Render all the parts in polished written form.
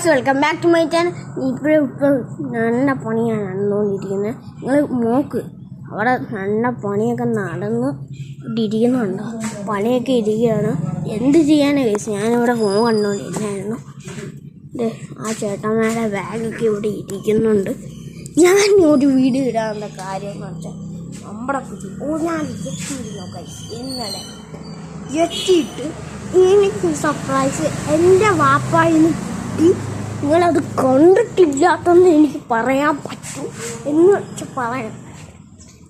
Welcome back to my channel. ഇപ്പോൾ നല്ല പണിയാണ് നടന്നുകൊണ്ടിരിക്കുന്നത്. നിങ്ങൾ നോക്ക്, അവിടെ നല്ല പണിയൊക്കെ നടന്ന് ഇരിക്കുന്നുണ്ടോ? പണിയൊക്കെ ഇരിക്കുകയാണ്. എന്ത് ചെയ്യാനാണ് കേസ്? ഞാനിവിടെ ഫോൺ കണ്ടുകൊണ്ടിരിക്കുകയായിരുന്നു. ആ ചേട്ടന്മാരുടെ ബാഗൊക്കെ ഇവിടെ ഇരിക്കുന്നുണ്ട്. ഞാൻ ഒരു വീഡിയോ ഇടാനുള്ള കാര്യം എന്ന് വെച്ചാൽ നമ്മുടെ ഞാൻ എത്തിയിരുന്നു കൈസ്. ഇന്നലെ എത്തിയിട്ട് എനിക്ക് സർപ്രൈസ് എൻ്റെ വാപ്പായിന്ന് കിട്ടി. നിങ്ങളത് കണ്ടിട്ടില്ലാത്തെന്ന് എനിക്ക് പറയാൻ പറ്റും എന്ന് വെച്ചാൽ പറയാം.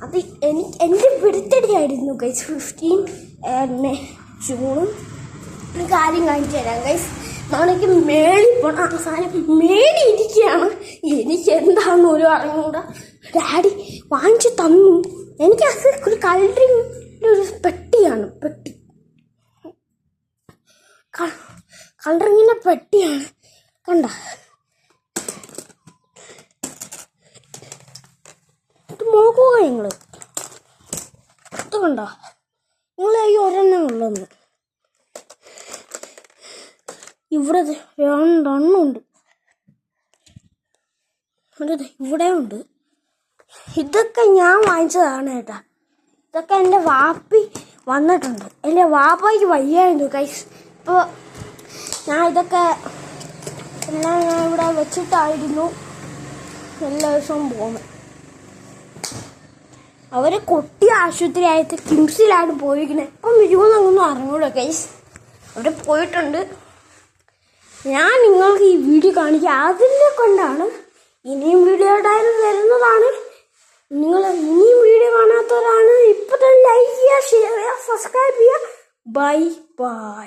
അത് എൻ്റെ ബർത്ത്ഡേ ആയിരുന്നു ഗൈസ്. 15 ജൂണും കാര്യം കാണിച്ചു തരാം ഗൈസ്. നാളേക്ക് മേളിൽ പോകണം. ആ സാധനം മേടിയിരിക്കുകയാണ്. എനിക്ക് എന്താണെന്ന് ഒരു അറിഞ്ഞൂടാ. ഡാഡി വാങ്ങിച്ചു തന്നു. എനിക്കത് ഒരു കളറിൻ്റെ ഒരു പെട്ടിയാണ്. കളറിങ്ങിൻ്റെ പെട്ടിയാണ്. കണ്ട, ഇത് നോക്കുക നിങ്ങൾ. ഇത് കണ്ട, നിങ്ങൾ ഈ ഒരെണ്ണം ഉള്ളതെന്ന്. ഇവിടെ 2 എണ്ണമുണ്ട്. ഇവിടെ ഉണ്ട്. ഇതൊക്കെ ഞാൻ വാങ്ങിച്ചതാണ് കേട്ടാ. ഇതൊക്കെ എൻ്റെ വാപ്പി വന്നിട്ടുണ്ട്. എൻ്റെ വാപ്പയ്ക്ക് വയ്യായിരുന്നു കൈസ്. ഇപ്പോൾ ഞാൻ ഇതൊക്കെ എല്ലാം ഞാൻ ഇവിടെ വെച്ചിട്ടായിരുന്നു എല്ലാ ദിവസവും പോകുന്നത്. അവർ കൊട്ടി ആശുപത്രി ആയിട്ട് കിംസിലാണ് പോയിരിക്കുന്നത്. ഇപ്പം വരുമെന്നൊന്നും അറിഞ്ഞൂടാ കൈസ്. അവർ പോയിട്ടുണ്ട്. ഞാൻ നിങ്ങൾക്ക് ഈ വീഡിയോ കാണിക്കുക അതിനെ കൊണ്ടാണ്. ഇനിയും വീഡിയോ വരുന്നതാണ്. നിങ്ങൾ ഇനിയും വീഡിയോ കാണാത്തവരാണ് ഇപ്പം തന്നെ ലൈക്ക് ചെയ്യുക, ഷെയർ ചെയ്യുക, സബ്സ്ക്രൈബ് ചെയ്യുക. Bye bye.